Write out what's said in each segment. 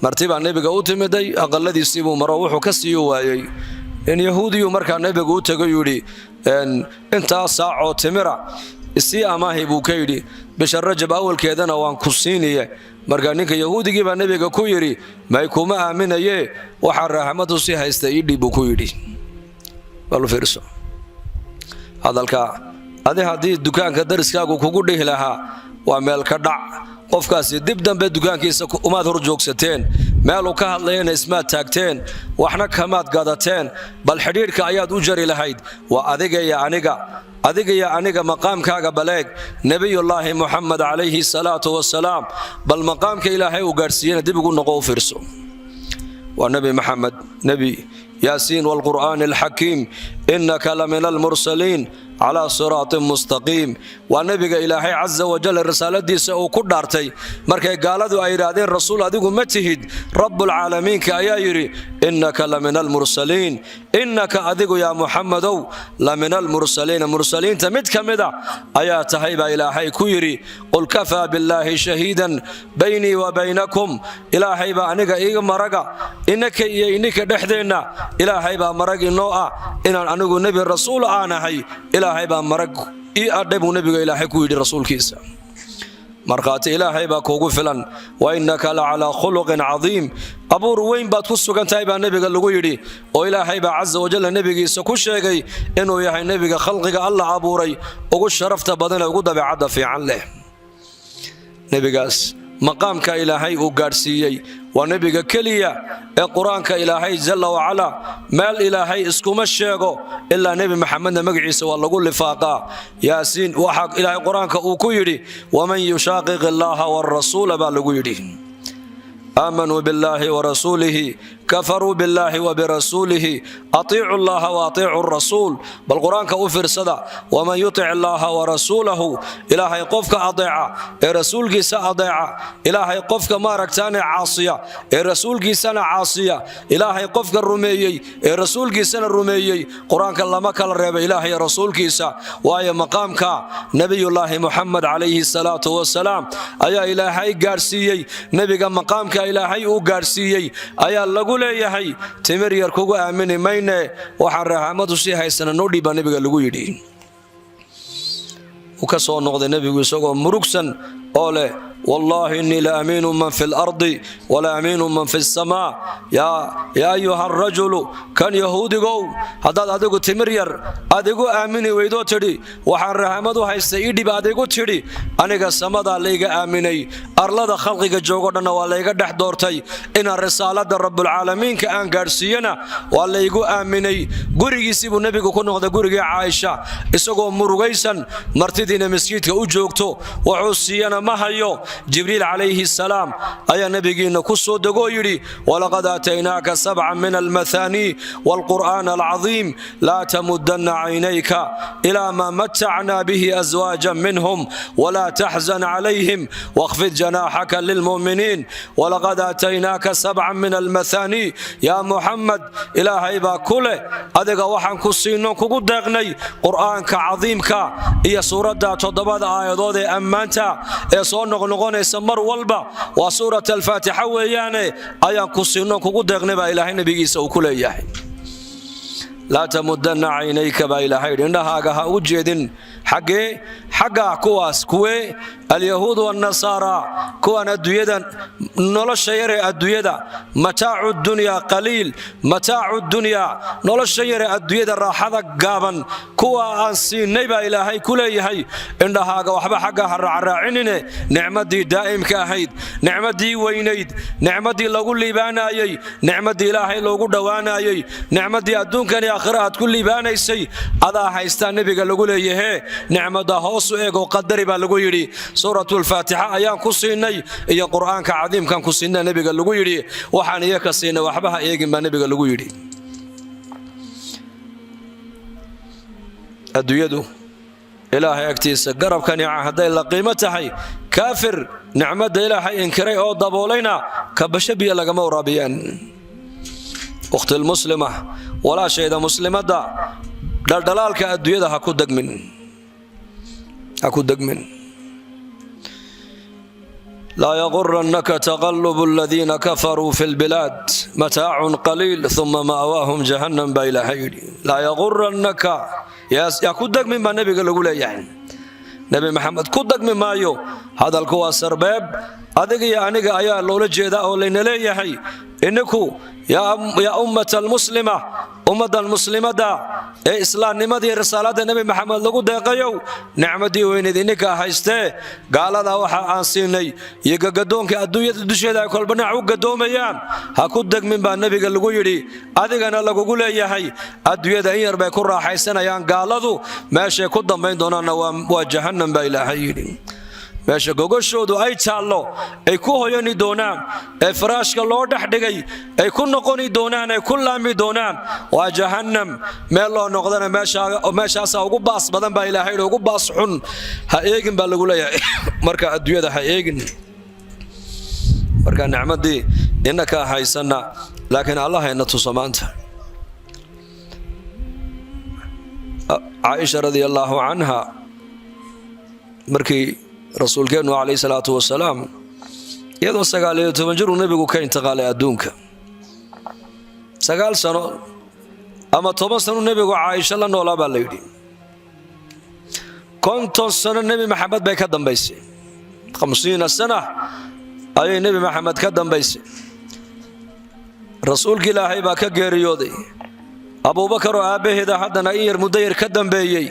martiba nabiga u timiday aqaladiisii buu maro wuxuu ka sii waayay in yahuudiyu markaa nabiga u tagay yiri inta saaco timira isii amaahi buu ka yiri bisha rajab awalkeedana waan ku siiniye markaa ninka yahuudigii baa nabiga ku yiri may kuma aaminaye waxa raahmadu si haysta idhi buu ku yiri walu fiirso hadalka hadii dukaanka dariskaagu kugu dhihi lahaa waa meel ka dhac qofkaasi dib dambe dukaankiisa umaad hor joogsateen meel uu ka hadlayna ismaad taagteen waxna kamaad gadateen bal xidhiirka ayaad u jari lahayd waa adiga iyo aniga maqaamkaaga baleeg nabiyullaahi muhammad alayhi salaatu wassalaam bal maqaamka ilaahay uu gaarsiiyay dib ugu noqo fiirso waa nabi muhammad nabi yaasiin wal qur'aan al hakiim innaka lamin al mursalin على صراط مستقيم ونبي إلهي عز وجل الرسالة دي سأكون دارتي مركي قالوا أيرادين رسول أديكم متهد رب العالمين كأييري إنك لمن المرسلين إنك أديكو يا محمد لمن المرسلين تمد كمدا آيات هيبة إلهي كويري قل كفى بالله شهيدا بيني وبينكم إلهي بأنك إيغ مرقا إنك دحدينا إلهي بأمرق النوء إن أنه نبي الرسول آنا هاي إلهي با مرق أدبو نبي إلهي كويدي رسول كيسا مرقات إلهي با كوغو فلان وإنك لعلى خلق عظيم أبو روين با تفسو كان تايبا نبي قلقو يدي وإلهي با عز وجل نبي كيسا كوشيغي إنو يحي نبي خلقك الله عبوري وقو شرفت بدنا وقو دبي عدا في عنله نبي قاس مقامك إلهي وقارسيي ونبيك كليا القرآن كإلهي جل وعلا مال إلهي اسكم الشيغو إلا نبي محمد مقعيس والله قول لفاقا ياسين وحق إلهي القرآن كأوكيري ومن يشاقق الله والرسول بالقيري آمنوا بالله ورسوله كفروا بالله وبرسوله أطيعوا الله وأطيعوا الرسول بالقرآن كأفر صدى ومن يطع الله ورسوله إلهي قفك أضيع رسولك سأضيع إلهي قفك ما ركتان عاصية رسولك سنة عاصية إلهي قفك الرميي رسولك سنة الرميي قرآن الله ما كان الرب إلهي رسولك سا وآية مقامك نبي الله محمد عليه الصلاة والسلام أيا إلهي قارسيي نبي مقامك إلهي وقارسيي أيا لقول يحي تمر يركوغو آمني مينة وحن رحمته سي هايسانا نودي با نبيغا لغو يدي وكسو نغضي نبيغو سوغو مروكسن أولي والله إني لأمين من في الأرض ولا أمين من في السماء يا أيها الرجل كان يهودي قو هذا أدقو تمرير أدقو آميني ويدو تري وحن رحمدو هاي سيدي بأدقو تري أنيقا سمدا ليقا آميني أرلاد خلقك جوغدنا وليقا دحدورتي إن الرسالة رب العالمين كأن قارسينا وليقو آميني قريقي سيبو نبيقو كنو غدا قريقي عايشة إساقو مرغيسا مرتدين مسجدك أجوغتو وعوسينا مهيو جبريل عليه السلام أي نبينا كسو دقويري ولقد آتيناك 7 من المثاني والقرآن العظيم لا تمدن عينيك إلى ما متعنا به أزواجا منهم ولا تحزن عليهم واخفض جناحك للمؤمنين ولقد آتيناك 7 من المثاني يا محمد إلهي باكله أدق وحن كسينو كقد دغني قرآن كعظيم كا هي سورة تضبط آيات أمانتا إصون نغنيس مر والبا وسورة الفاتحة وياني أيان كسينو كقد دغني با إلهي نبي يسوع كله ياهي لا تمدن عينيك با إلهي إنها جها وجدين حقا كواس كوي اليهود والنصارى كوان الدويدا نولش يري الدويدا متاع الدنيا قليل متاع الدنيا نولش يري الدويدا راحة قابا كوا أنسي نيبا إلهي كلي هي إنها وحبا حقا الرعرعيني نعمة دي دائم كاهيد نعمة دي وينيد نعمة دي لغو ليبانا يي نعمة دي إلهي لغو دوانا يي نعمة دي أدون كان آخرات كل ليبانا يسي هذا حيستان نبي لغو ليه نعمة هوسو إيغو قدري بالغو يري سورة الفاتحة أيان كسيني إيا قرآن كعظيم كان كسينا نبي لغو يري وحان إياك سينا وحبها إيغن ما نبي لغو يري أدو يدو إلهي أكتيس قرب كان يعهد إلا قيمتها كافر نعمة إلهي إنكري أو ضبولينا كبشبي لغا مورابيان أخت المسلمة ولا شيء مسلمة دا دلالك أدو يدها كو دقمن لا يغرنك تقلب الذين كفروا في البلاد متاع قليل ثم مأواهم جهنم بلا حيل. لا يغرنك يا كدك مما نبي قال يعني نبي محمد كدك مما يو هذا الكوا سرباب أدق يعني أيا لولا جدا أو لين ليه إنكو يا أمة المسلمة أمة المسلمة دا إسلام نمدي رسالة النبي محمد لقو دقيو نعمتي وين دينك هايسته قال هذا وحا أنسيني يقدون كأدوية الدشيء دا كل بناعو قدوم أيام هكودك من بان النبي قال لقو يري أدق أنا لقو قول يا هاي أدوية دا إير بيكون راح يسنا يان قال هذا ماشي كدام بين دوننا وجهنم بإلى حيري meesha gogashoodu ay taallo ay ku hoyani doonaan ee faraashka loo dhaxdhigay ay ku noqoni doonaan ay ku laami doonaan waa jahannam meel loo noqdana meeshaas ugu baas badan baa Ilaahay ugu baas xun ha eegin baa lagu leeyahay marka adduunyada ha eegin marka nicmadii innaka haysana laakiin Allah ayna tusamaanta Aisha radiyallahu anha markii rasuulkeenu alayhi salaatu wasalaam iyadoo 19 jir uu nabigu ka intiqaalay adduunka 9 sano ama 10 sano nabigu Aisha la noolaa baa la yidhi 50 sano nabi maxamed bay ka dambaysay 50 sano ayay nabi maxamed ka dambaysay rasuulka ilaahay baa ka geeriyooday abubakar oo aabaheeda haddana in mudayir ka dambeeyay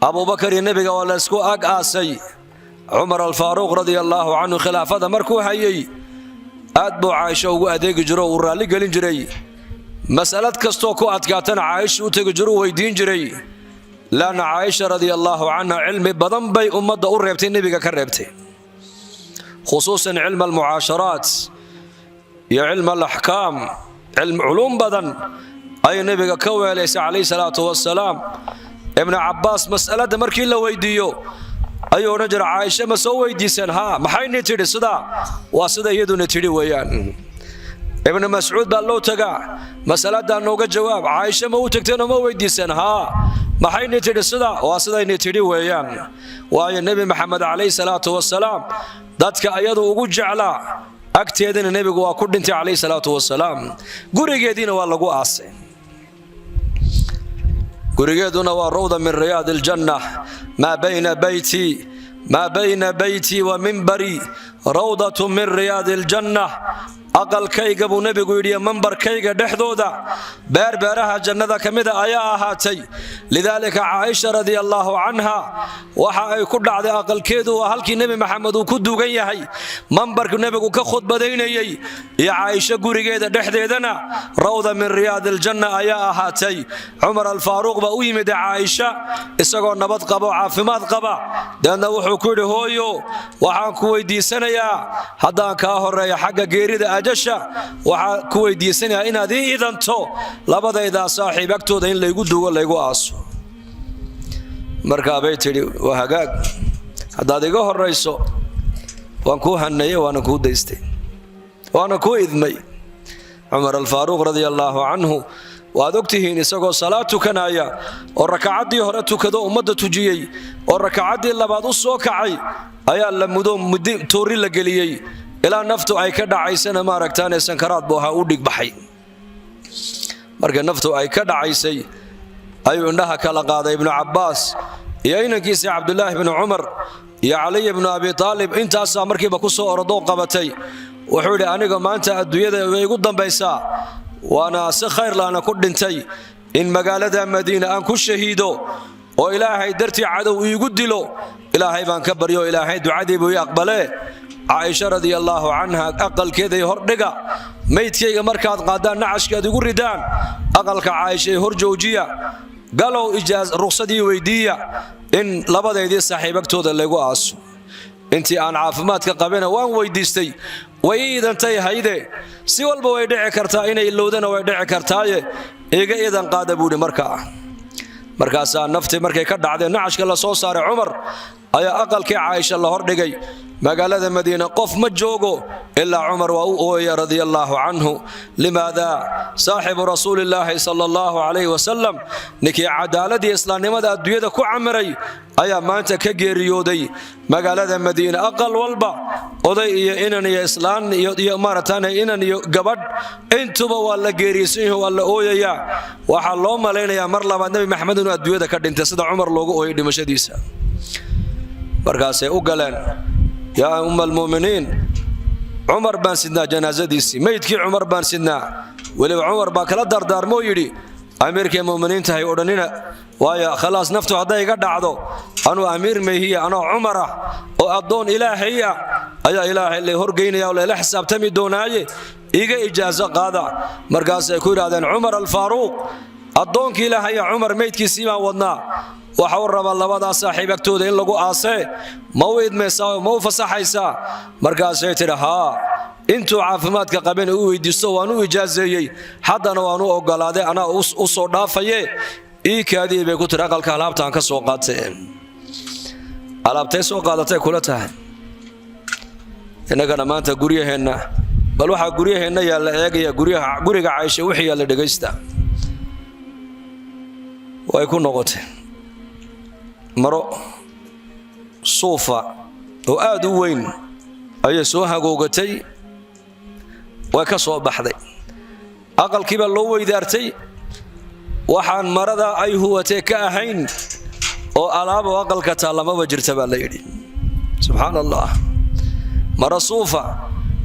abubakar iyo nabiga waa la isku ag aasay عمر الفاروق رضي الله عنه خلافة مركو هيي أدبو عائشة وأديك جرو ورالي قلين جري مسألة كستوكو أتكاتنا عائشة وتجرو ويدين جري لأن عائشة رضي الله عنها علم بدن بي أمد أوريبتين نبيك كريبتين خصوصا علم المعاشرات يا علم الأحكام علم علوم بدن أي نبيك كوي ليس عليه الصلاة والسلام ابن عباس مسألة مركي لو ويديو أيوة نجر عائشة ما سوى يديسن ها ما حين نتري صدا وصدا يدو نتري ويان ابن مسعود بالله تقع مسألة دا نوجا جواب عائشة ما وتكتنا ما ويديسن ها ما حين نتري صدا وصدا نتري ويان وأي النبي محمد عليه الصلاة والسلام ذاتك أيضا وجود جعلا أكتيدنا النبي وأكون أنت عليه الصلاة والسلام قري جدينا والله قاسي قريدنا وروضة من رياض الجنة ما بين بيتي ومنبري روضة من رياض الجنة أقل كيغ أبو نبي قولي منبر كيغ دحدودا باربارها جنة كمدة آياء هاتي لذلك عائشة رضي الله عنها وحا يكون عدي أقل كيدو وهلكي نبي محمد وكدو غيهي منبر نبي كخط بديني يا عائشة قولي دحديدنا روضة من رياض الجنة آياء هاتي عمر الفاروق بأوي مدى عائشة إساقوا نبات قبا وعافمات قبا لأنه وحو كوري هويو وحا كوي دي سنة يا هدان كاهر يا حقا قيري أجشة وحا كوي دي سنة إنا دي إذن تو لابد إذا صاحبك تو دين ليقود دو ولا يقو عصو مركا بيتي وهاقاق هدا ديقوه الرئيسو وانكو هنية وانكو ديستي وانكو إذمي عمر الفاروق رضي الله عنه وادوكتهين إساقو صلاة كنايا والركعات دي هرتو كدو أمد تجيي والركعات دي اللي بعضو السوكعي أيا اللمدو توري لقليي إلا نفتو أي كدا عيسانا ما ركتاني سنكرات بوها أوديك بحي مركا نفتو أي كدا عيسي أيو عندها كالقاضي ابن عباس يا إنكيسي عبد الله بن عمر يا علي بن أبي طالب إنت أسا مركي بكسو أردو قبتي وحولي أنيقو ما أنت أدوية ويقودن بيسا وأنا سخير لأنا كنت انتي إن مقالة مدينة أن كل شهيدو وإلهي درتي عدو يقدلو إلهي بان كبر يو إلهي دعادي بو يقبله عائشة رضي الله عنها أقل كذا يهردقا ميت كيغا مركات قادان نعش كذا يقول ردان أقل كعائشة يهرجوجية قالوا إجاز رخصدي ويدية إن لبدا يدي صاحبك تودا اللي قاسو انتي أن عافماتك قبينا وان ويديستي وإذا انتي هيدي سوى البو يدعي كرتا إنا إلودنا ويدعي كرتاي إيقا إذا قاد بودي مركاسا نفتي مركي كرد عدي نعش كلا صوصار عمر أي أقل كي عايشة الله هردقي magaalada Madiina qof ma joogo ilaa Umar wa ooya radiyallahu anhu limaada saaxibu rasuulillaah sallallahu alayhi wasallam nikii cadaaladii islaamnimada adduunyada ku camiray ayaa maanta ka geeriyooday magaalada Madiina aqal walba oday iyo inan iyo islaan iyo maartaan inan iyo gabadh intuba waa la geeriyay waa la ooyaya waxa loo maleynayaa mar labaad nabi maxamed inuu adduunyada ka dhintay sida Umar loogu ooyay dhimashadiisa markaas ay u galeen yaa ummul muuminiin Umar baan sidnaa janaazadiisi meydkii Umar baan sidnaa waliba Umar baa kala dardaarmo yiri amiirka muuminiinta ay odhanina waaya khalaas naftu haday iga dhacdo anu amiir meehiya ana Umar oo adoon ilaahay ayaa ilaahay la horgeynaya oo la xisaabtami doonaaye iga ijaazo qaada markaas ay ku yiraahdeen Umar al-Faaruq adoonkii ilaahay Umar meydkiisii baan wadnaa waxa uu rabaa labada saaxiibagtooda in lagu aasay mawid meesaa ma fasaxaysa markaas ay tirahaa intuu caafimaadka qabeen uu weydiisto waan u ijaazeeyay haddana waan u ogolaaday ana u soo dhaafaye kaadii bay ku tiri aqalka alaabtaan ka soo qaateen alaabtay soo qaadatay kula tahay inaga maanta guriyaheena bal waxa guriyaheena yaala eegaya guriga Aisha wixii yaala dhageysta way ku noqotay maro suufa oo aad u weyn ayay soo hagoogatay way ka soo baxday aqalkiiba loo weydaartay waxaan marada ay huwatay ka ahayn oo alaabo aqalka taalamaba jirta baa la yiri subhanallah mara suufa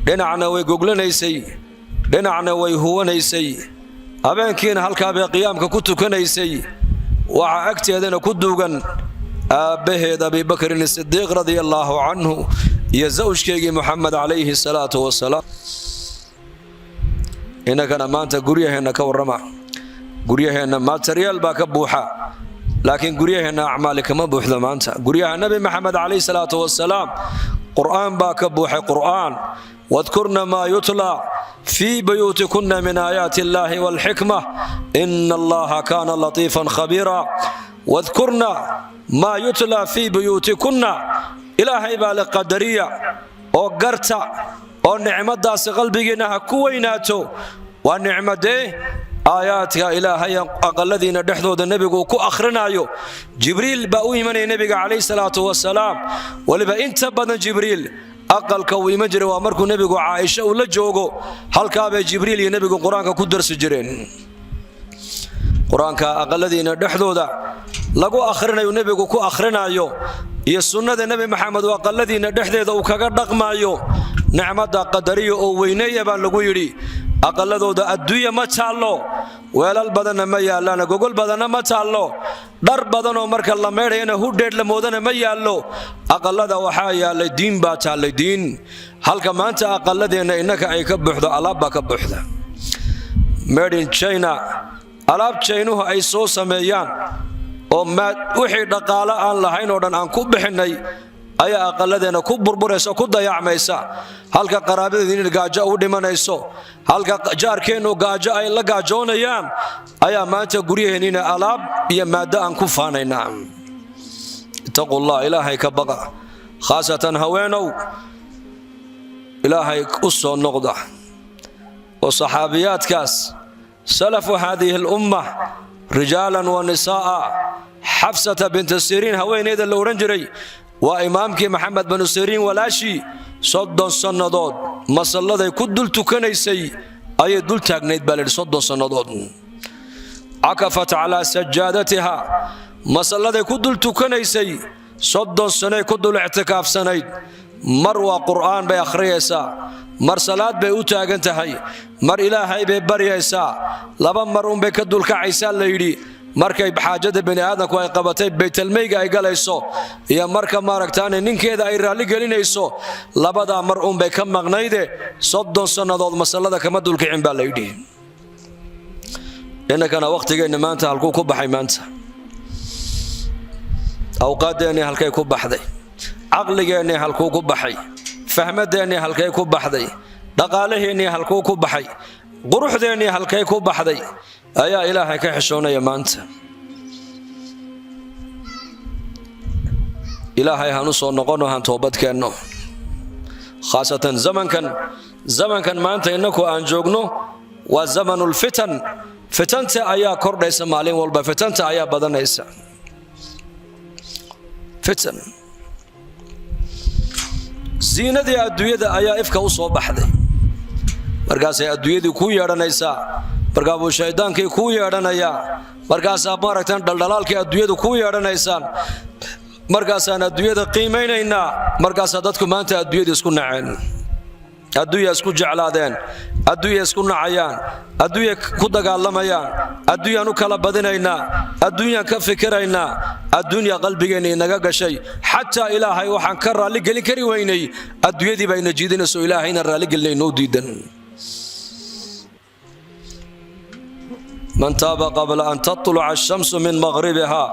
dhinacna way goglanaysay dhinacna way huwanaysay habeenkiina halka bay qiyaamka ku tukanaysay waxa agteedana ku duugan aabaheed Abi Bakr as-Siddiq radiyallahu anhu iyo zawjkeegii Muhammad alayhi salatu wasalaam inagana maanta guriyaheena ka warrama guriyaheena material baa ka buuxa laakiin guriyaheena acmaal kama buuxdo maanta guriyaha nabi Muhammad alayhi salatu wasalaam quraan baa ka buuxay quraan wadkurna ma yutla fi buyutikunna min ayati Allahi wal hikmah inna Allaha kana latifan khabira wadkurna ما يتلى في بيوتكنا إلهي بالقدرية أو قرطة أو نعمة داس قلبنا كويناتو ونعمة دي آيات يا إلهي أقل الذين دحضوا النبي كو أخرنا يو جبريل بأوي من النبي عليه الصلاة والسلام ولبا انت بدن جبريل أقل كوي مجري وأمركو النبي عائشة ولا جوجو هل كابي جبريل النبي قرآن كدر سجرين قرآنك أقل الذين دحضوا دا lagu akhrinayo nabigu ku akhrinayo iyo sunnada nabi maxamed waa qaladiina dhaxdeeda uu kaga dhaqmaayo nicmada qadariyo oo weyneeya baa lagu yiri aqaladooda adduunya ma taalo weelal badan ma yaalaan gogol badan ma taalo dhar badan oo marka la meereeyna hudheed la moodana ma yaalo aqalada waxa yaalay diin baa taalay diin halka maanta aqaladeena inaka ay ka buuxdo alaab ka buuxda made in China alaab China ay soo sameeyaan oo ma wixii dhaqaale aan lahayn oo dhan aan ku bixinay ayaa aqaladeena ku burburayso ku dayacmaysa halka qaraabadeena gaajo u dhimanayso halka jaarkeenu gaajo ay la gaajoonayaan ayaa maanta guriyaheena alaab iyo maada aan ku faanaynaa taqullah ilaahay ka baqa khaasatan haweenow ilaahay u soo noqda oo saxaabiyaadkaas salafu hadhihi al-ummah رجالا ونساء حفصة بنت سيرين هوين إذا اللي ورنجري وإمامك محمد بن سيرين ولاشي صد الصندوق مصلى ذي كدل تكنيسي أي دل تجنيد بلد صد الصندوق عكفت على سجادتها مصلى ذي كدل تكنيسي صد السنة كدل اعتكاف سنة مروى قرآن بأخريسا مرسلات بأوتا جنتهاي مر إلهي ببريسا لبا مرون بكدل كعيسى ليدي markay baxaajada bani aadamku ay qabatay baytalmayga ay galayso iyo marka maaragtaan ninkeeda ay raali gelinayso labada mar bay ka maqnayde 30 sanadood masalada kama dulkicin baa leeydi inagana waqtigeena maanta halku ku baxay maanta awqaadeena halkay ku baxday aqligeena halku ku baxay fahmadeena halkay ku baxday dhaqaalaheena halku ku baxay quruxdeena halkay ku baxday ayaa ilaahay ka xishoonaya maanta ilaahay hanu soo noqono han toobad keenno khaasatan zamankan maanta innaku aan joogno waa zamanul fitan. fitanta ayaa kordhaysa maalin walba, fitanta ayaa badanaysa. fitan ziinadii adduunyada ayaa ifka u soo baxday, markaasay adduunyadii ku yeedhanaysaa, markaabuu shaydaankii ku yeedhanayaa, markaasaa maaragtaan dhaldhalaalkii adduunyadu ku yeedhanaysaan, markaasaan adduunyada qiimaynaynaa. markaasaa dadku maanta adduunyada isku naceen, adduunya isku jeclaadeen, adduunya isku nacayaan, adduunya ku dagaalamayaan, adduunyaan u kala badinaynaa, adduunyaan ka fikiraynaa, adduunya qalbigeenna inaga gashay. xataa ilaahay waxaan ka raalligelin kari weynay, adduunyadii baa ina jiidinayso ilaahayna raalligelinay noo diidan. man taaba qabla an tatluca ashamsu min maghribiha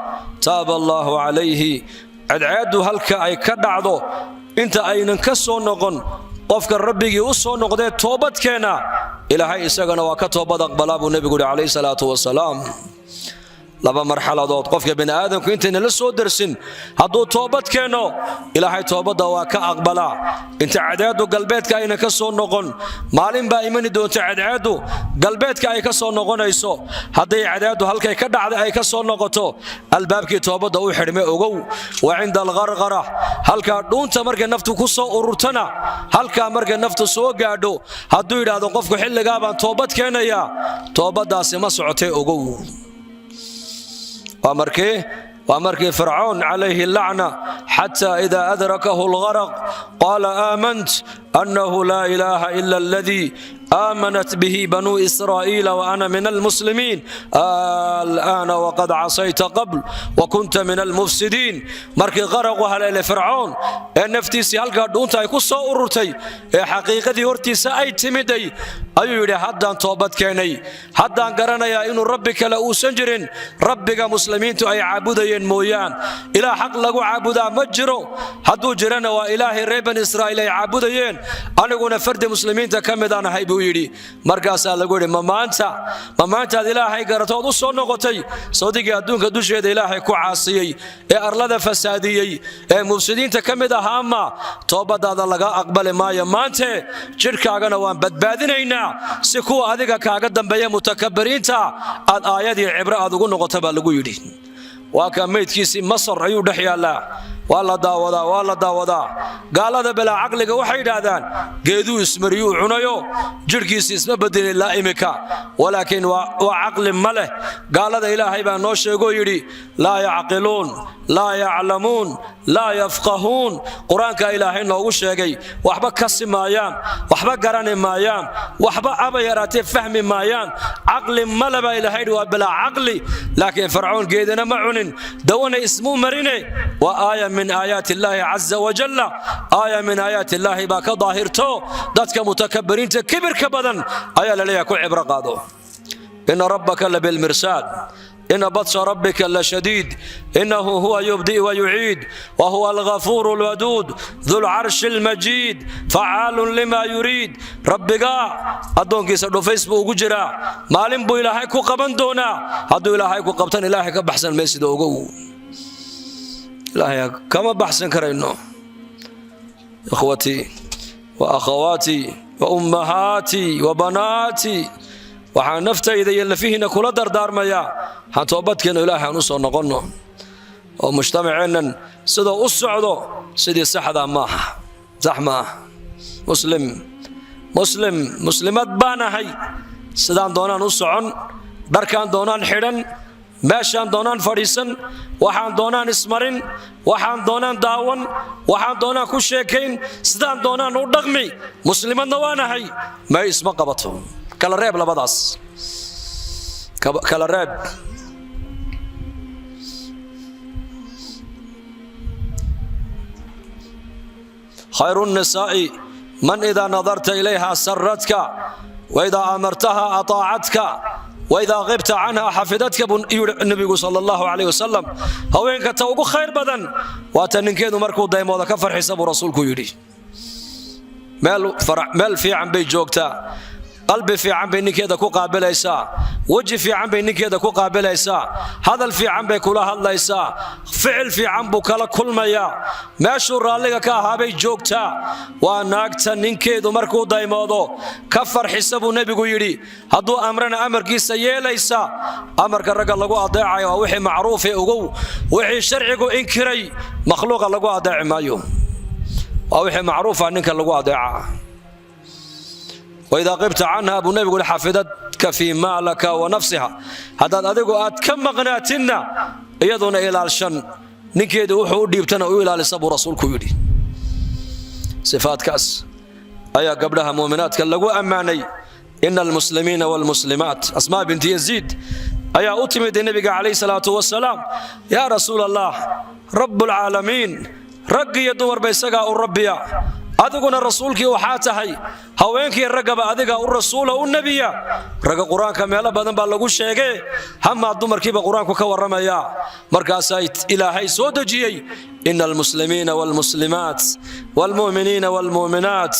taaba allaahu calayhi. cadceeddu halka ay ka dhacdo inta aynan ka soo noqon, qofka rabbigii u soo noqdee toobadkeena, ilaahay isagana waa ka toobad aqbalaa buu nebigu yidhi calayhi salaatu wasalaam. laba marxaladood qofka bini aadamku intayna la soo darsin hadduu toobad keeno, ilaahay toobadda waa ka aqbalaa. inta cadceeddu galbeedka ayna ka soo noqon, maalin baa imani doonta cadceeddu galbeedka ay ka soo noqonayso. hadday cadceeddu halkay ka dhacday ay ka soo noqoto, albaabkii toobadda u xidhme ogow. wa cinda alqarqara, halkaa dhuunta markay naftu ku soo ururtana, halkaa markay naftu soo gaadho, hadduu yidhaahdo qofku xilligaa baan toobad keenayaa, toobaddaasi ma socotee ogow. ومركي فرعون عليه اللعنة حتى إذا أدركه الغرق قال آمنت أنه لا إله إلا الذي آمنت به بنو إسرائيل وأنا من المسلمين الآن وقد عصيت قبل وكنت من المفسدين. مركي غرق وهلا فرعون نفتيسي هلقا دونتا يكسو أرتي حقيقتي هرتيسا أي تمدي أيو يدي حدان توبت كيني حدان قرنا يا إنو ربك لأو سنجرين ربك مسلمين تو أي عبودين مويان إلى حق لغو عبودا مجرو حدو جرنا وإلهي ريبن إسرائيل أي عبودين أنا قلنا فرد مسلمين تكمدان هايبو يدي markaasaa lagu yidhi ma maantaad ilaahay garatood u soo noqotay sawdigii adduunka dusheeda ilaahay ku caasiyey ee arlada fasaadiyey ee mufsidiinta ka mid ahaa, ama toobadaada laga aqbali maayo. maante jidhkaagana waan badbaadinaynaa si kuwa adiga kaaga dambeeya mutakabbiriinta aad aayadii cibro aad ugu noqota baa lagu yidhi. waa ka meydkiisii masar ayuu dhex yaallaa, waa la daawadaa. gaalada bilaa caqliga waxay yidhaahdaan geeduu ismariyuu cunayo jidhkiisi isma bedelin laa imika, walaakiin waa caqli ma leh. gaalada ilaahay baa noo sheegoo yidhi laa yacqiluun laa yaclamuun laa yafqahuun. qur-aanka ilaahay noogu sheegay waxba kasi maayaan, waxba garani maayaan, waxba aba yaraatee fahmi maayaan. caqli male baa ilaahay yidhi waa bilaa caqli. laakiin fircoon geedana ma cunin, dawana ismuu marine. waa aaya min aayaati illaahi caza wajalla, aaya min aayaati illaahi baa ka daahirto dadka mutakabbiriinta kibirka badan ayaa la leeyahay ku cibro qaado. ina rabbaka labilmirsaad إن بطش ربك لشديد إنه هو يبدئ ويعيد وهو الغفور الودود ذو العرش المجيد فعال لما يريد. ربك أدونك سدو فيسبوك جرا مالين بو إلهي كو قبن دونا هدو إلهي كو قبطان إلهي كبحسن ميسي دوغو إلهي كما بحسن كرينو. إخوتي وأخواتي وأمهاتي وبناتي waxaan naftayda iyo lafihiina kula dardaarmayaa waxaan toobadkeena ilaahay aan u soo noqonno oo mujtamaceennan sidoo u socdo sidii saxda maaha, sax maaha. muslimad baan ahay, sidaan doonaan u socon, dharkaan doonaan xidhan, meeshaan doonaan fadhiisan, waxaan doonaan ismarin, waxaan doonaan daawan, waxaan doonaan ku sheekayn, sidaan doonaan u dhaqmi. muslimadna waan ahay, may isma qabato. kala reeb labadaas, kala reeb. خير النساء من إذا نظرت إليها سرتك وإذا أمرتها أطاعتك وإذا غبت عنها حفظتك. النبي صلى الله عليه وسلم هوينك توقو خير بدن واتننكيدو مركو دايمو ذا كفر حساب رسولك يري مال في عن بيت جوكتا qalbi fiican bay ninkeeda ku qaabilaysaa, weji fiican bay ninkeeda ku qaabilaysaa, hadal fiican bay kula hadlaysaa, ficil fiican buu kala kulmayaa, meeshuu raalliga ka ahaa bay joogtaa. waa naagta ninkeedu markuu daymoodo ka farxisa buu nebigu yidhi, hadduu amrana amarkiisa yeelaysa. amarka ragga lagu adeecayo waa wixii macruuf ee ogow, wixii sharcigu inkiray makhluuqa lagu adeeci maayo, waa wixii macruufa ninka lagu adeeca. وإذا غبت عنها أبو النبي يقول حفظتك في مالك ونفسها. هذا أديكو أتكم مغناتنا يدون إلى الشن نكيد وحود يبتنا إلى لسبو رسولك يدي. صفات كاس أيا قبلها مؤمنات كاللقوا أماني إن المسلمين والمسلمات. أسماء بنت يزيد أيا أتمد النبي عليه الصلاة والسلام يا رسول الله رب العالمين رقي يدور بيسقى الربيع adiguna rasuulkii waxaa tahay haweenkii ragaba adiga u rasuula u nabiya. raga quraanka meel badan baa lagu sheegay, hama dumarkiiba quraanku ka waramaya. markaas ay ilaahay soo dajiyay innal muslimiina wal muslimaat wal mu'miniina wal mu'minaat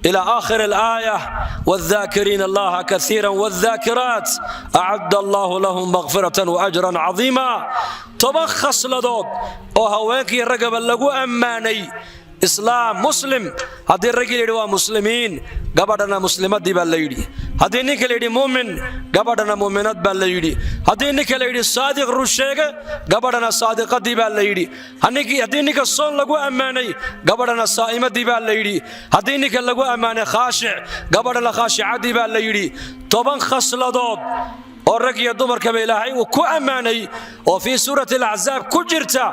ila aakhir al aaya wal dhaakiriina allaha kathiran wal dhaakirat a'adda allahu lahum maghfiratan wa ajran 'azima. tabakhas ladood oo haweenkii ragaba lagu ammaanay islaam muslim. haddii ragii la yidhi waa muslimiin, gabadhana muslimadii baa la yidhi. haddii ninka la yidhi muumin, gabadhana muuminad baa la yidhi. haddii ninka la yidhi saadiq rusheege, gabadhana saadiqadii baa la yidhi. haddii ninka soon lagu ammaanay, gabadhana saa'imadii baa la yidhi. haddii ninka lagu ammaanay khaashic, gabadhana khaashicadii baa la yidhi. 10 khasladood oo rag iyo dumarkaba ilaahay uu ku ammaanay oo fii suurati al-ahzaab ku jirta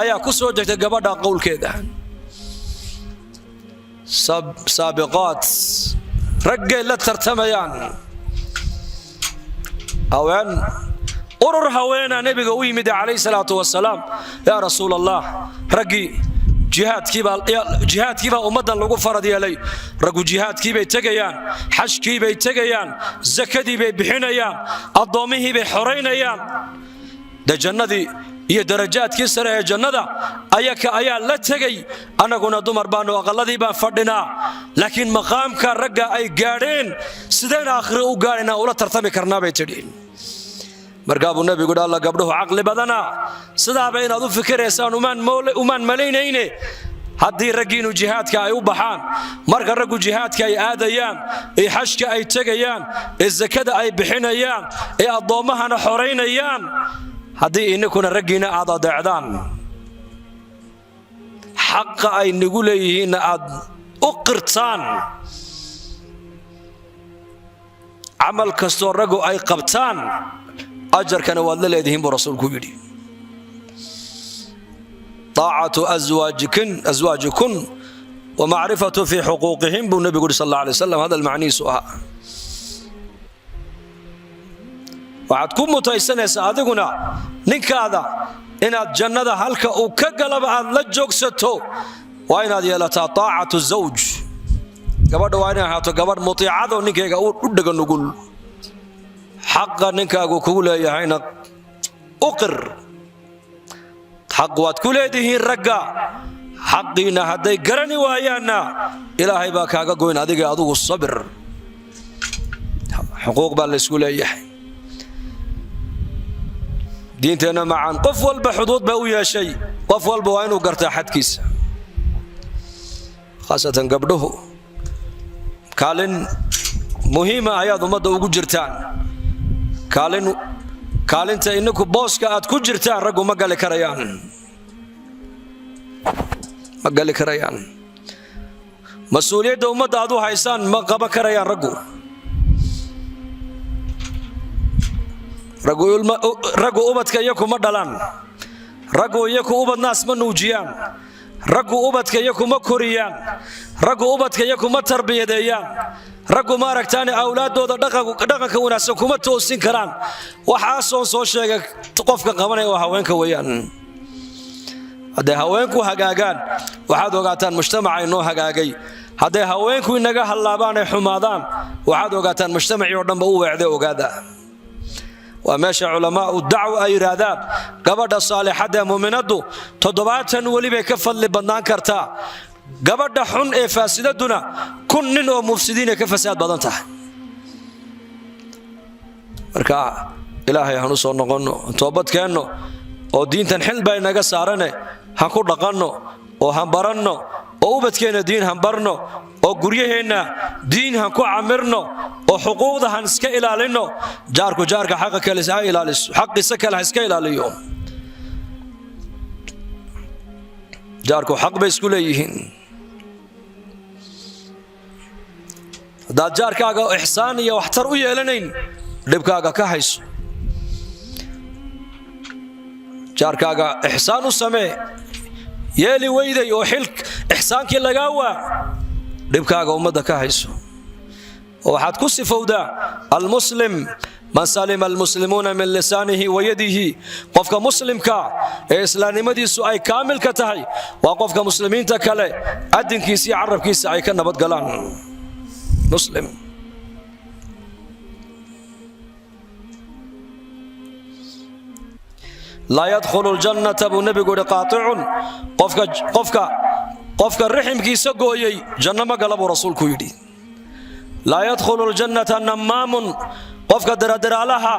ayaa ku soo degtay gabadha qowlkeeda. سابقات رجال لا ترتميان هوان أرر هوانا نبي قوي مدى عليه الصلاة والسلام يا رسول الله رجي جهاد كيبا أمدا لغو فرد يلي رجو جهاد كيبا يتقيان حج كيبا يتقيان زكدي بحنيان الضوميه بحرينيان ده جندي iyo darajaadkii sare ee jannada ayaa la tagay. anaguna dumar baanu aqaladii baan fadhinaa, laakiin maqaamka ragga ay gaadheen sideen aakhiro u gaadhina ula tartami karnaa bay tidhi. markaa buu nebigu yidhi alla gabdhuhu caqli badana, sidaaba inaad u fikiraysaan umaan malaynayne. haddii raggiinu jihaadka ay u baxaan, marka raggu jihaadka ay aadayaan, ee xajka ay tegayaan, ee zakada ay bixinayaan, ee addoommahana xoraynayaan, haddii inkuna raggiina aad adeecdaan, xaqa ay nagu leeyihiin aad u qirtaan, camal kastoo raggu ay qabtaan ajarkana waad la leedihiin buu rasuulku yidhi. taacatu azwaajikun wa macrifatu fii xuquuqihim buu nebigu yidhi sal alla alay wasalam. hadal macnihiisu ahaa waxaad ku mutaysanaysaa adiguna ninkaada inaad jannada halka uu ka galaba aad la joogsato, waa inaad yeelataa taacatu zawj. gabadha waa inay ahaato gabadh mutiicado ninkayga u dhaga nugul, xaqa ninkaagu kugu leeyahayna u qir. xaq waad ku leedihiin ragga, xaqiina hadday garani waayaanna ilaahay baa kaaga goyn, adiga adugu sabir. xuquuq baa laysku leeyahay. diinteena macaan qof walba xuduud baa u yeeshay, qof walba waa inuu gartaa xadkiisa. khaasatan gabdhuhu kaalin muhiima ayaad ummadda ugu jirtaan. kaalinta ininku booska aad ku jirtaan raggu ma gali karayaan. mas-uuliyadda ummadda aad u haysaan ma qaban karayaan raggu. raggu ubadka iyaku ma dhalaan, raggu iyaku ubad naas ma nuujiyaan, raggu ubadka iyaku ma koriyaan, raggu ubadka iyaku ma tarbiyadeeyaan, raggu ma aragtaane awlaadooda dhaqanka wanaagsan kuma toosin karaan. waxaasoon soo sheegay qofka qabanaya waa haweenka weeyaan. hadday haweenku hagaagaan waxaad ogaataan mujtamaca inoo hagaagay. hadday haweenku inaga hallaabaan ay xumaadaan waxaad ogaataan mujtamacii oo dhanba u weecday. ogaada waa meesha culamaau dacwa ay yidhaahdaan gabadha saalixadda ee muuminaddu 70 weli bay ka fadli badnaan kartaa. gabadha xun ee faasidaduna 1000 nin oo mufsidiin ay ka fasaad badan tahay. marka ilaahay hanu soo noqono toobad keenno oo diintan xil bay naga saarane ha ku dhaqanno oo han baranno oo ubadkeena diin han barno oo guryaheena diin han ku camirno oo xuquuqda han iska ilaalino jaarku jaarka xaq kale sa ilaaliso xaqiisa kale iska ilaaliyo jaarku xaq bay isku leeyihiin daad jaarkaaga ihsaan iyo waxtar u yeelanayn dhibkaaga ka hayso jaarkaaga ihsaan u samee yeeli weyday oo xilk ihsaankii laga waa dhibkaaga umada ka hayso oo waxaad ku sifowdaa almuslim man salima almuslimuuna min lisaanihi wa yadihi qofka muslimka ee islaamnimadiisu ay kaamilka tahay waa qofka muslimiinta kale adinkiisa iyo carabkiisa ay ka nabad galaan muslim لا يدخل الجنة أبو نبي قول قاطع قفك الرحم كي سقوي جنة ما قلب رسولك يدي لا يدخل الجنة نمام قفك در لها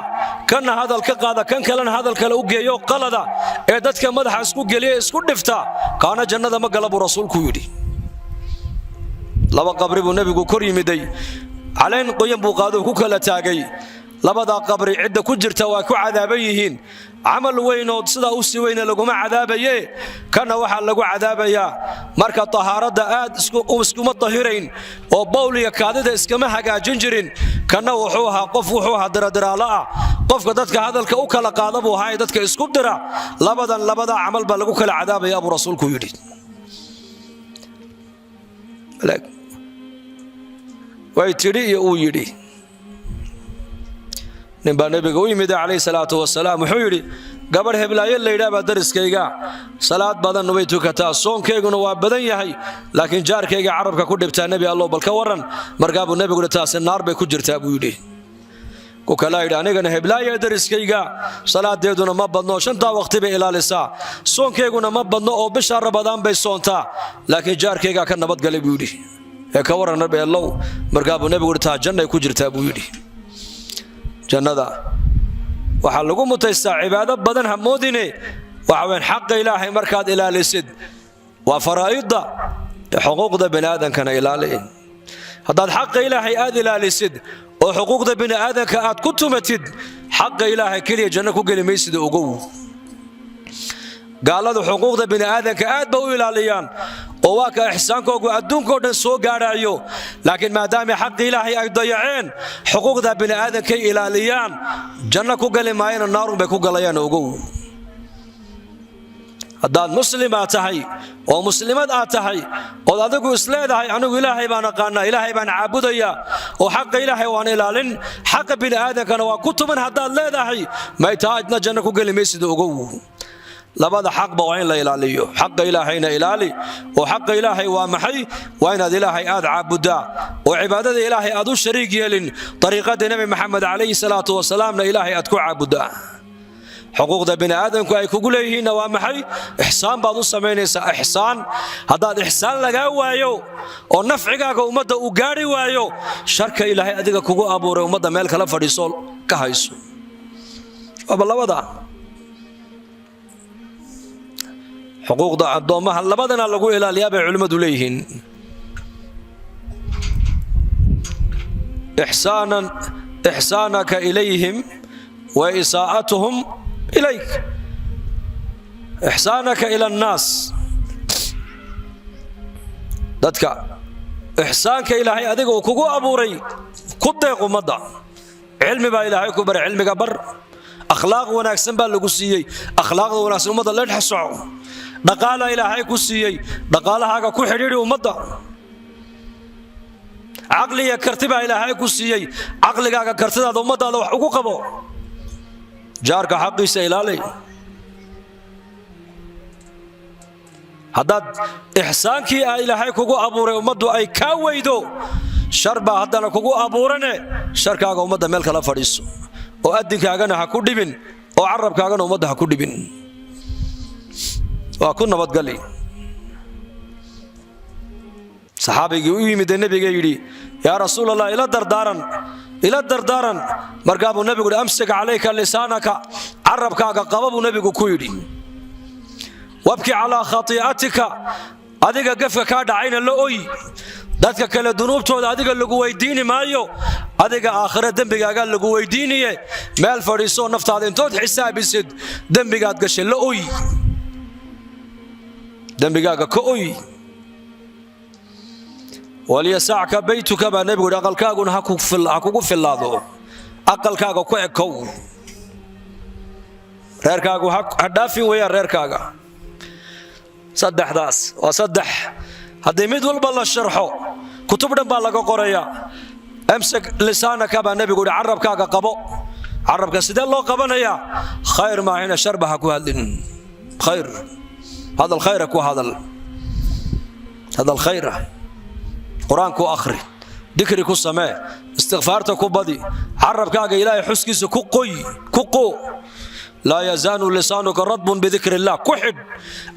كان هذا الكقادة كان كلن هذا الكلوجي يو قلدا إعدادك مدح اسكو جليه اسكو دفتا كان جنة ما قلب رسولك يدي لما قبر أبو نبي قول كريم دي علين قيم بقادو كوكلا تاجي لبدا قبري عدة كجرتا واكو عذابيهين عمل وينود سدا اوسي وين لغما عذابيه كان waxa lagu cadaabaya marka tahaarada aad isku ma tahireen oo bawliga kaadida iskama hagaajin jirin kana wuxuu ahaa qof wuxuu ahaa daradaraala qofka dadka hadalka u kala qaadabo hay dadka isku dira labada amal ba lagu kala cadaabaya abu rasuulku yiri malak way tiri iyo uu yiri نبى نبي قوي مدى عليه الصلاة والسلام وحيري قبل هبلاي اللي يدابا درس كيغا صلاة بدن نبيتو كتا صون كيغو نواب بدن يحي لكن جار كيغا عربك كود بتاع نبي الله بالكورن مرقاب النبي قول تاس النار بيكو جرتا بيودي كوكلا يدانيغا هبلاي درس كيغا صلاة ديدونا ما بدنو شنتا وقت بي الى لسا صون كيغو ما بدنو او بشار رمضان بي صونتا لكن جار كيغا كان نبد قلي بيودي كورن نبي الله مرقاب النبي قول تا جنة يكو جرتا بيودي جنة waxaa lagu mutaystaa cibaado badan hamoodine waxa weyn xaq ilaahay markaad ilaalisid waa faraa'ida xuquuqda bini'aadamkana ilaaliin haddaad xaq ilaahay aad ilaalisid oo xuquuqda bini'aadamka aad ku tumatid xaq ilaahay kaliya janno ku gali maysid ogow gaaladu xuquuqda bini'aadamka aad ba u ilaaliyaan oo waa ka ihsaankoodu adduunka dhan soo gaarayo laakiin maadaama xaq ilaahay ay dayaceen xuquuqda bini'aadamka ilaaliyaan janno ku gali maayeen naarun bay ku galayaan ogow haddaad muslima tahay oo muslimad aad tahay oo adigu isleedahay anigu ilaahay baan aqaanaa ilaahay baan caabudaya oo xaq ilaahay waan ilaalin xaq bini'aadamkana waa ku tuman haddaad leedahay may taajna janno ku gali maysid ogow labada xaq ba waa in la ilaaliyo xaq ilaahayna ilaali oo xaq ilaahay waa maxay waa inaad ilaahay aad caabudaa oo cibaadada ilaahay aad u shariig yeelin dariiqada nabi maxamed calayhi salaatu wasalaamna ilaahay aad ku caabudaa xuquuqda bini'aadamku ay kugu leeyihiin waa maxay ihsaan baad u sameynaysaa ihsaan haddaad ihsaan laga waayo oo nafcigaaga ummadda u gaari waayo sharka ilaahay adiga kugu abuuray ummadda meel kala fadhiiso ka hayso labada حقوق الضوء لبدنا لقوا إلى اليابع علماء ليهن إحسانك إليهم وإساءتهم إليك إحسانك إلى الناس ذاتك إحسانك إلهي أديك وكوكو أبوري كدق مدى علمي با إلهي كبر علمي كبر أخلاق وناكسن باللقسيي أخلاق وناكسن مدى لا تحسعوا dhaqaala ilaahay ku siiyay dhaqaalahaaga ku xidhiidhi ummadda aqliga kartiba ilaahay ku siiyay aqligaaga kartidaada ummadaada wax ugu qabo jaarka xaqiisa ilaali haddaad ihsaankii ilaahay kugu abuuray ummaddu ay ka weydo sharba haddana kugu abuurane sharkaaga ummadda meel kala fadhiiso oo adinkaagana ha ku dhibin oo carabkaagana ummadda ha ku dhibin وكن نبضقلي صحابي يمد النبي يقولي يا رسول الله إلى دردارا إلى الدردارا مرقاب النبي يقول أمسك عليك لسانك عربك قبب النبي كويدي وابكي على خطيئتك أديك قفك كاد عين اللؤي dadka kale dunuubtooda adiga lagu weydiini maayo adiga aakhira dambigaaga lagu weydiiniye meel fadhiiso naftaada intood xisaabisid dambigaad gashay la oy dambigaaga ka oy waliyasacka baytuka baa nabigu yidhi aqalkaaguna ha kugu fillaado aqalkaaga ku ekow reerkaagu ha dhaafin weeyaan reerkaaga saddexdaas waa saddex haddii mid walba la sharxo kutub dhan baa laga qorayaa amsak lisaanaka baa nabigu yidhi carabkaaga qabo carabka sidee loo qabanayaa khayr maahina sharba ha ku hadlin khayr hadal khayra ku hadal khayra qur-aanku akhri dikri ku samee istikfaarta ku badi carabkaaga ilaahay xuskiisa ku qoo لا يزال لسانك رطب بذكر الله كحد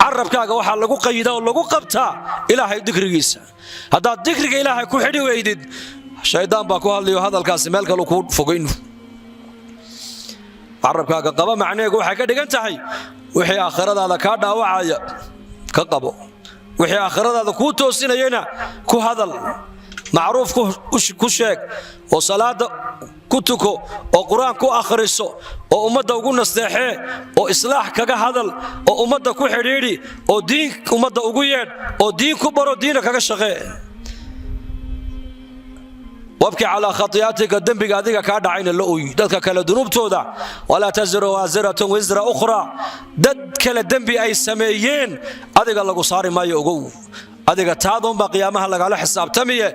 عربكاga waxa lagu qayida oo lagu qabta ilaahay dhikrigiisa hada dhikriga ilaahay ku xidhi weydid shaydaan baa ku hadlayo hadalkaas meel kale ku fogeyn عربكاga qaba macneegu waxa ka dhigan tahay wixii aakhiradaada ka dhaawacaya ka qabo wixii aakhiradaada ku toosinayna ku hadal macruuf ku sheeg oo salaada ku tuko oo quraan ku akhriso oo umada ugu nasteexee oo islaax kaga hadal oo umada ku xidhiidhi oo diin umada ugu yeedh oo diin ku baro diina kaga shaqee wabki ala khatiyatika dambiga adiga ka dhacayna la ooy dadka kala dunuubtooda wala tazru wazratun wizra ukhra dad kala dambi ay sameeyeen adiga lagu saari maayo ogow adiga taadon ba qiyaamaha lagala xisaabtamiye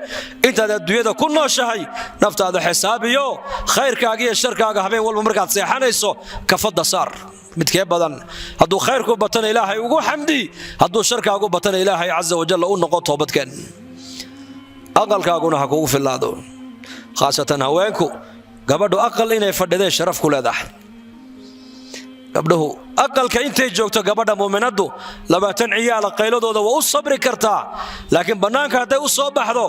intaad adduunyada ku nooshahay naftaada xisaabiyo khayrkaaga iyo sharkaaga habeen walba markaad seexanayso kafada saar midkee badan hadduu khayrku batana ilaahay ugu xamdi hadduu sharkaagu batana ilaahay azza wa jalla u noqo toobadkeen aqalkaaguna ha kugu filaado khaasatan haweenku gabadhu aqal inay fadhideen sharaf ku leedahay gabdhuhu aqalka intay joogto gabadha muuminadu 20 ciyaal qayladooda waa u sabri kartaa laakiin banaanka haday u soo baxdo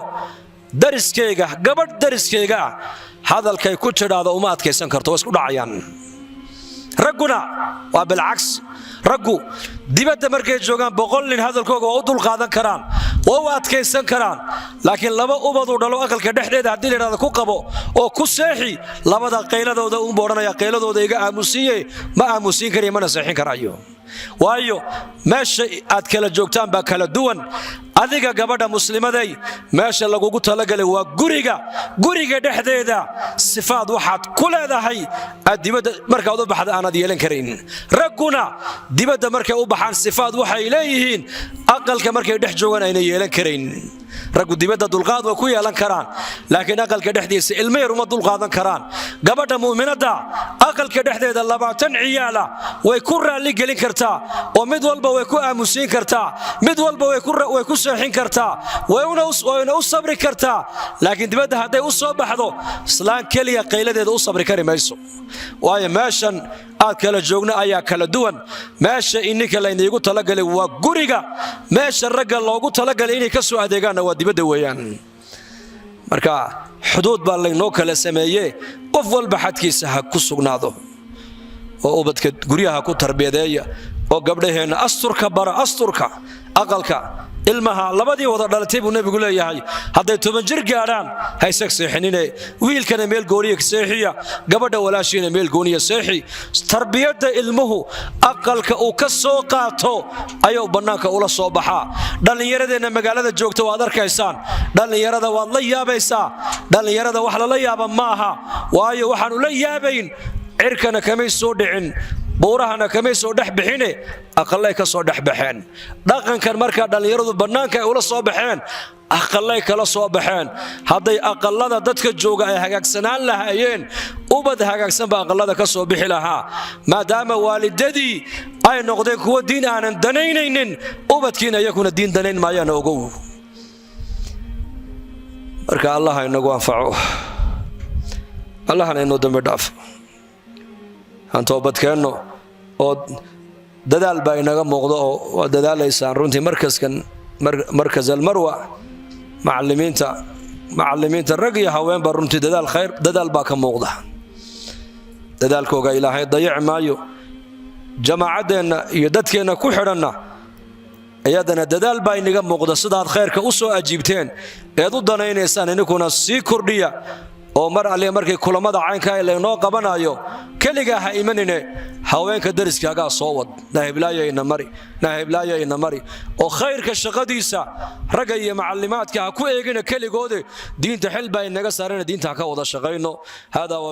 dariskeyga gabadh dariskeyga hadalkay ku jiraado uma adkeysan karto waa isku dhacayaan raguna waa bilcaks raggu dibadda markay joogaan 100 nin hadalkooga waa u dul qaadan karaan waa u adkeysan karaan laakiin laba ubadu dhalo aqalka dhexdeeda hadii leeyahay ku qabo oo ku seexi labada qayladooda u booranaya qayladooda iga aamusiye ma aamusin kariyo mana seexin karayo waayo meesha aad kala joogtaan ba kala duwan adiga gabadha muslimaday meesha lagu talagalay waa guriga dhexdeeda sifaad waxaad ku leedahay dibadda marka u baxda aanad yeelan karin raguna dibadda markay u baxaan sifaad waxay leeyihiin aqalka markay dhex joogan ayna yeelan karin raggu dibadda dulqaad way ku yeelan karaan laakiin aqalka dhexdiisa ilmo yar uma dulqaadan karaan gabadha muuminada aqalka dhexdeeda 20 ciyaala way ku raali gelin kartaa oo mid walba way ku aamusin kartaa mid walba way ku seexin kartaa wayna u sabri kartaa laakiin dibadda haday u soo baxdo islaan kaliya qayladeeda u sabri kari mayso waayo meeshan aad kala joogna ayaa kala duwan meesha ininka la inagu talagalay waa guriga meesha ragga loogu talagalay inay ka soo adeegaan waa dibadda weeyaan marka xuduud baa laynoo kala sameeyay qof walba xadkiisa ha ku sugnaado oo ubadka guriyaha ku tarbiyadeeya oo gabdhaheena asturka aqalka ilmaha labadii wada dhalatay buu nabigu leeyahay haday 10 jir gaaraan hay seexinine wiilkana meel gooniye seexiya gabadha walaashiina meel gooniye seexi tarbiyada ilmuhu aqalka uu ka soo qaato ayuu banaanka ula soo baxaa dhalinyaradena magaalada joogto waad arkaysaan dhalinyarada waad la yaabaysaa dhalinyarada wax la yaaba maaha waayo waxaanu la yaabayn cirkana kamay soo dhicin buurahana kamay soo dhaxbixine aqalay ka soo dhaxbaxeen dhaqankan marka dhalinyaradu banaanka ay ula soo baxeen aqalay kala soo baxeen haday aqalada dadka jooga ay hagaagsanaan lahaayeen ubad hagaagsan ba aqalada ka soo bixi lahaa maadaama waalidadii ay noqdeen kuwa diin aanan danaynaynin ubadkiina iyaguna diin danayn maayaan ogow marka Allah inagu anfaco Allah inoo dambe dhaaf aan toobadkeeno oo dadaal baa inaga muuqdo oo dadaalaysan runtii markas al marwa macallimiinta macallimiinta rag iyo haweenba runtii dadaal khayr dadaal baa ka muuqda dadaalkooga ilaahay dayac maayo jamaacadeena iyo dadkeena ku xidhanna ayadana dadaal baa inaga muuqda sidaad khayrka u soo ajiibteen eed u danaynaysaan inkuna sii kordhiya oo mar alle markay kulamada caynka ay leeno qabanayo kaliga ha imanine haweenka dariskaaga soo wad nahiblaayayna mari oo khayrka shaqadiisa raga iyo macallimaadka ha ku eegina kaligoode diinta xil baa inaga saarana diinta ka wada shaqeyno hada wa